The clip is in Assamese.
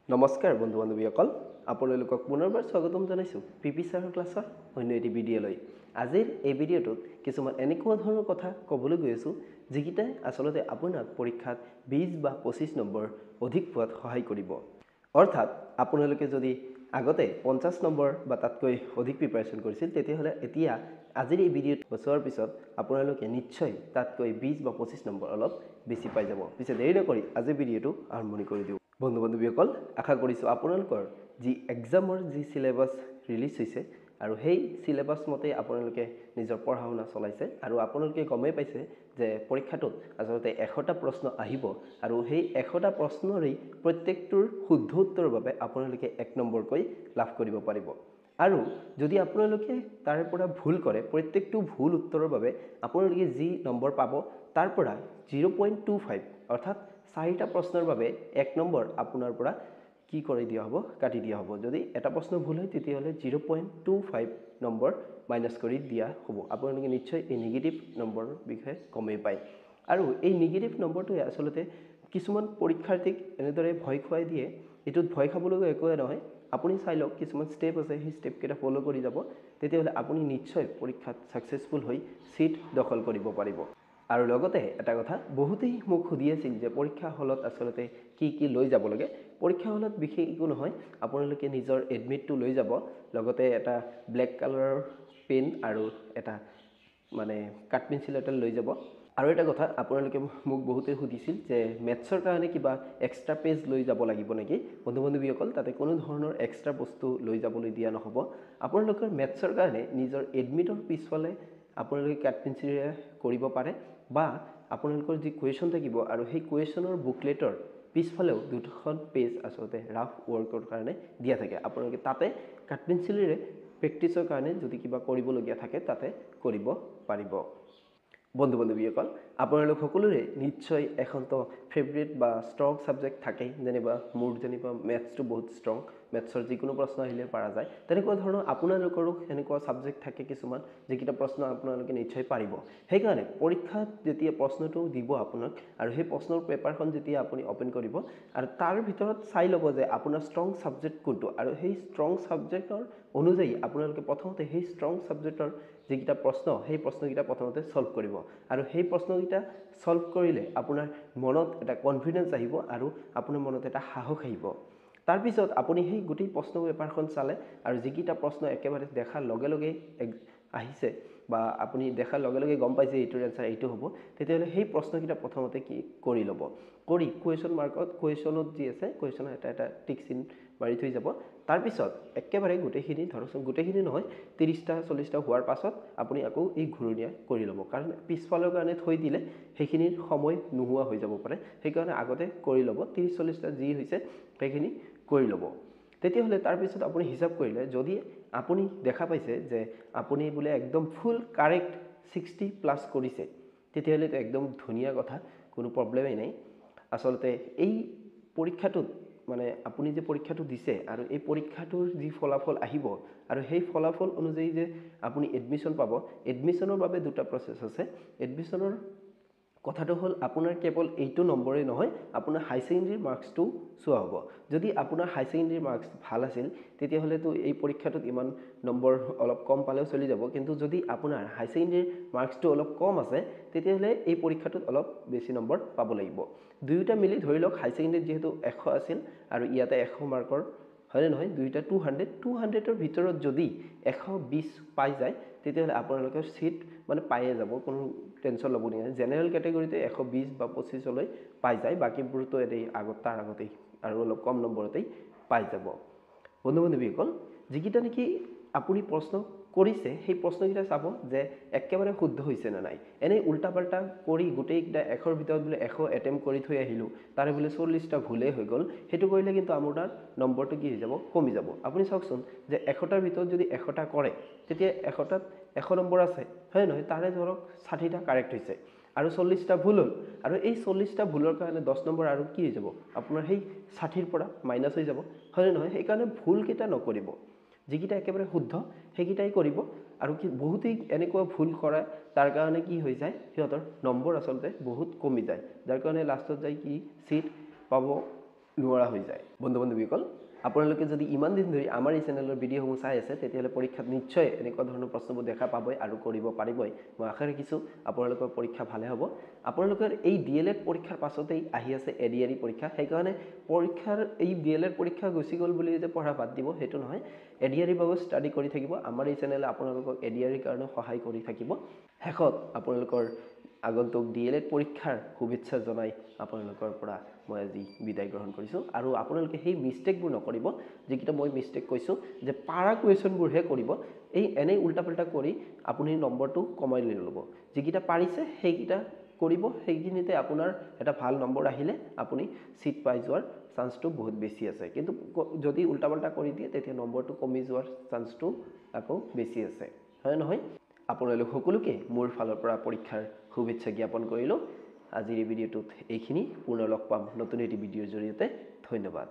নমস্কাৰ বন্ধু বান্ধৱীসকল আপোনালোকক পুনৰবাৰ স্বাগতম জনাইছোঁ পিপি ছাৰৰ ক্লাছৰ অন্য এটি ভিডিঅ'লৈ আজিৰ এই ভিডিঅ'টোত কিছুমান এনেকুৱা ধৰণৰ কথা ক'বলৈ গৈ আছোঁ যিকেইটাই আচলতে আপোনাক পৰীক্ষাত 20 বা 25 নম্বৰ অধিক পোৱাত সহায় কৰিব অৰ্থাৎ আপোনালোকে যদি আগতে 50 নম্বৰ বা তাতকৈ অধিক প্ৰিপাৰেচন কৰিছিল তেতিয়াহ'লে এতিয়া আজিৰ এই ভিডিঅ'টো বছৰৰ পিছত আপোনালোকে নিশ্চয় তাতকৈ 20 বা 25 নম্বৰ অলপ বেছি পাই যাব পিছে দেৰি নকৰি আজিৰ ভিডিঅ'টো আৰম্ভণি কৰি দিওঁ বন্ধু বান্ধৱীসকল আশা কৰিছোঁ আপোনালোকৰ যি এক্সামৰ যি সিলেবাস ৰিলিজ হৈছে আৰু সেই সিলেবাস মতে আপোনালোকে নিজৰ পঢ়া শুনা চলাইছে আৰু আপোনালোকে গমেই পাইছে যে পৰীক্ষাটোত আচলতে 100টা প্ৰশ্ন আহিব আৰু সেই 100টা প্ৰশ্নৰেই প্ৰত্যেকটোৰ শুদ্ধ উত্তৰৰ বাবে আপোনালোকে 1 নম্বৰকৈ লাভ কৰিব পাৰিব আৰু যদি আপোনালোকে তাৰ পৰা ভুল কৰে প্ৰত্যেকটো ভুল উত্তৰৰ বাবে আপোনালোকে যি নম্বৰ পাব তাৰ পৰা 0.25 অৰ্থাৎ 4টা প্ৰশ্নৰ বাবে 1 নম্বৰ আপোনাৰ পৰা কি কৰি দিয়া হ'ব কাটি দিয়া হ'ব যদি এটা প্ৰশ্ন ভুল হয় তেতিয়াহ'লে 0.25 নম্বৰ মাইনাস কৰি দিয়া হ'ব আপোনালোকে নিশ্চয় এই নেগেটিভ নম্বৰৰ বিষয়ে গমেই পায় আৰু এই নেগেটিভ নম্বৰটোৱে আচলতে কিছুমান পৰীক্ষাৰ্থীক এনেদৰে ভয় খুৱাই দিয়ে এটোত ভয় খাবলগীয়া একোৱে নহয় আপুনি চাই লওক কিছুমান স্টেপ আছে সেই স্টেপ কেইটা ফলো কৰি যাব তেতিয়াহ'লে আপুনি নিশ্চয় পৰীক্ষাত সাকসেসফুল হৈ সিট দখল কৰিব পাৰিব আৰু লগতে এটা কথা বহুতেই মোক সুধি আছিল যে পৰীক্ষা হলত আসলতে কি লৈ যাব লাগে পৰীক্ষা হলত বিশেষ একো নহয় আপোনালোকে নিজৰ এডমিটটো লৈ যাব লগতে এটা ব্ল্যাক কালাৰৰ পেন আৰু এটা মানে কাট পেন্সিল এটা লৈ যাব আৰু এটা কথা আপোনালোকে মোক বহুতেই সুধিছিল যে মেথছৰ কাৰণে কিবা এক্সট্ৰা পেজ লৈ যাব লাগিব নেকি বন্ধু বান্ধৱীসকল তাতে কোনো ধৰণৰ এক্সট্ৰা বস্তু লৈ যাবলৈ দিয়া নহব আপোনালোকৰ মেথছৰ কাৰণে নিজৰ এডমিটৰ পিছফালে আপোনালোকে কাট পেন্সিলেৰে কৰিব পাৰে বা আপোনালোকৰ যি কোৱেশ্চন থাকিব আৰু সেই কোৱেশ্চনৰ বুকলেটৰ পিছফালেও দুখন পেজ আচলতে ৰাফ ওয়াৰ্কৰ কাৰণে দিয়া থাকে আপোনালোকে তাতে কাট পেন্সিলেৰে প্ৰেক্টিছৰ কাৰণে যদি কিবা কৰিবলগীয়া থাকে তাতে কৰিব পাৰিব বন্ধু বান্ধৱীসকল আপোনালোক সকলোৰে নিশ্চয় এখনটো ফেভাৰিট বা ষ্ট্ৰং সাবজেক্ট থাকে যেনিবা মোৰ যেনিবা ম্যাথছটো বহুত ষ্ট্ৰং ম্যাথছৰ যিকোনো প্ৰশ্ন আহিলে পাৰা যায় তেনেকুৱা ধৰণৰ আপোনালোকৰো এনেকুৱা সাবজেক্ট থাকে কিছুমান যিকিটা প্ৰশ্ন আপোনালোকে নিশ্চয় পাৰিব সেই কাৰণে পৰীক্ষাত যেতিয়া প্ৰশ্নটো দিব আপোনাক আৰু সেই প্ৰশ্নৰ পেপাৰখন যেতিয়া আপুনি ওপেন কৰিব আৰু তাৰ ভিতৰত চাই ল'ব যে আপোনাৰ ষ্ট্ৰং সাবজেক্ট কোনটো আৰু সেই ষ্ট্ৰং সাবজেক্টৰ অনুযায়ী আপোনালোকে প্ৰথমতে সেই ষ্ট্ৰং সাবজেক্টৰ যিকিটা প্ৰশ্ন সেই প্ৰশ্নকিটা প্ৰথমতে সলভ কৰিব আৰু সেই প্ৰশ্নকিটা সলভ কৰিলে আপোনাৰ মনত এটা কনফিডেন্স আহিব আৰু আপোনাৰ মনত এটা সাহস আহিব তাৰ পিছত আপুনি সেই গুটি প্ৰশ্ন পেপাৰখন চালে আৰু যিকিটা প্ৰশ্ন একেবাৰে দেখাৰ লগে লগে আহিছে বা আপুনি দেখাৰ লগে লগে গম পাইছে এইটোৰ আনসাৰ এইটো হ'ব তেতিয়াহ'লে সেই প্ৰশ্নকিটা প্ৰথমতে কি কৰি ল'ব কৰি কোৱেশ্চন মাৰ্কত কোৱেশ্চনত যি আছে কোৱেশ্চনৰ এটা টিক চিন মাৰি থৈ যাব তাৰ পিছত একেবাৰে গুটেখিনি ধৰকচোন গুটেখিনি নহয় 30টা 40টা হোৱাৰ পাছত আপুনি আকৌ এই ঘূৰণীয়া কৰি ল'ব কাৰণ পিছফালৰ কাৰণে থৈ দিলে সেইখিনিৰ সময় নোহোৱা হৈ যাব পাৰে সেই কাৰণে আগতে কৰি ল'ব 30 40টা যি হৈছে সেইখিনি কৰি ল'ব তেতিয়াহ'লে তাৰ পিছত আপুনি হিসাব কৰিলে যদি আপুনি দেখা পাইছে যে আপুনি বোলে একদম ফুল কাৰেক্ট 60 প্লাস কৰিছে তেতিয়াহ'লে তো একদম ধুনিয়া কথা কোনো প্ৰবলেমই নাই আসলতে এই পৰীক্ষাটোত মানে আপুনি যে পৰীক্ষাটো দিছে আৰু এই পৰীক্ষাটোৰ যি ফলাফল আহিব আৰু সেই ফলাফল অনুযায়ী যে আপুনি এডমিশন পাব এডমিশনৰ বাবে দুটা প্ৰসেস আছে এডমিশনৰ কথাটো হল আপোনাৰ কেৱল এইটো নম্বৰে নহয় আপোনাৰ হাই সেকেন্ডাৰী মাৰ্কসটো চোৱা হ'ব যদি আপোনাৰ হাই সেকেন্ডাৰী মাৰ্কস ভাল আছিল তেতিয়াহ'লে তো এই পৰীক্ষাটোত ইমান নম্বৰ অলপ কম পালেও চলি যাব কিন্তু যদি আপোনাৰ হাই সেকেন্ডাৰী মাৰ্কসটো অলপ কম আছে তেতিয়াহ'লে এই পৰীক্ষাটোত অলপ বেছি নম্বৰ পাব লাগিব দুয়োটা মিলি ধৰি লওক হাই সেকেন্ডাৰী যেহেতু 100 আছিল আৰু ইয়াতে 100 মাৰ্কৰ হয়নে নহয় দুইটা 200 ৰ ভিতৰত যদি 120 পাই যায় তেতিয়াহ'লে আপোনালোকৰ সিট মানে পাইয়ে যাব কোনো টেনশন ল'ব নাই জেনাৰেল ক্যাটাগৰীতে 120 বা 25 লৈ পাই যায় বাকিবোৰতো এতেই আগত তাৰ আগতেই আৰু অলপ কম নম্বৰতেই পাই যাব বন্ধু বান্ধৱীসকল যিকিটা নেকি আপুনি প্ৰশ্ন কৰিছে সেই প্ৰশ্নকিটা চাব যে একেবাৰে শুদ্ধ হৈছে না নাই এনে উল্টা পাল্টা কৰি গুটেইকিটা 100ৰ ভিতৰত বোলে 100 এটেম্প কৰি থৈ আহিলো তাৰে বোলে 40টা ভুলে হৈ গল হেতু কৰিলে কিন্তু আমাৰ নম্বৰটো কি হৈ যাব কমি যাব আপুনি চাওকচোন যে 100টাৰ ভিতৰত যদি 100টা কৰে তেতিয়া 100টাত 100 নম্বৰ আছে হয় নহয় তাৰে ধৰক 60টা কাৰেক্ট হৈছে আৰু 40টা ভুল হল আৰু এই 40টা ভুলৰ কাৰণে 10 নম্বৰ আৰু কি হৈ যাব আপোনাৰ সেই 60ৰ পৰা মাইনাস হৈ যাব হয় নহয় সেই কাৰণে ভুল কিটা নকৰিব যিকিটা একেবাৰে শুদ্ধ সেইকিটাই কৰিব আৰু কি বহুতেই এনেকুৱা ভুল কৰা তাৰ কাৰণে কি হৈ যায় সিহঁতৰ নম্বৰ আসলতে বহুত কমি যায় যাৰ কাৰণে লাষ্টত যায় কি সিট পাব নোৱাৰা হৈ যায় বন্ধু বান্ধৱীসকল আপোনালোকে যদি ইমান দিন ধৰি আমাৰ এই চেনেলৰ ভিডিঅ'সমূহ চাই আছে তেতিয়াহ'লে পৰীক্ষাত নিশ্চয় এনেকুৱা ধৰণৰ প্ৰশ্নবোৰ দেখা পাবই আৰু কৰিব পাৰিবই মই আশা ৰাখিছোঁ আপোনালোকৰ পৰীক্ষা ভালে হ'ব আপোনালোকৰ এই DLED পৰীক্ষাৰ পাছতেই আহি আছে ADRE পৰীক্ষা সেইকাৰণে পৰীক্ষাৰ এই DLED পৰীক্ষা গুচি গ'ল বুলি যে পঢ়া বাদ দিব সেইটো নহয় ADRE বাবে ষ্টাডি কৰি থাকিব আমাৰ এই চেনেলে আপোনালোকক ADRE কাৰণে সহায় কৰি থাকিব শেষত আপোনালোকৰ আগন্তুক DLED পৰীক্ষাৰ শুভেচ্ছা জনাই আপোনালোকৰ পৰা মই আজি বিদায় গ্ৰহণ কৰিছোঁ আৰু আপোনালোকে সেই মিষ্টেকবোৰ নকৰিব যিকেইটা মই মিষ্টেক কৈছোঁ যে পাৰা কুৱেশ্যনবোৰহে কৰিব এই এনেই উল্টা-পুল্টা কৰি আপুনি নম্বৰটো কমাই লৈ ল'ব যিকেইটা পাৰিছে সেইকেইটা কৰিব সেইখিনিতে আপোনাৰ এটা ভাল নম্বৰ আহিলে আপুনি সিট পাই যোৱাৰ চান্সটো বহুত বেছি আছে কিন্তু যদি উল্টা-পুল্টা কৰি দিয়ে তেতিয়া নম্বৰটো কমি যোৱাৰ চান্সটো আকৌ বেছি আছে হয় নহয় আপোনালোক সকলোকে মোৰ ফালৰ পৰা পৰীক্ষাৰ শুভেচ্ছা জ্ঞাপন কৰিলোঁ আজিৰ এই ভিডিঅ'টোত এইখিনি পুনৰ লগ পাম নতুন এটি ভিডিঅ'ৰ জৰিয়তে ধন্যবাদ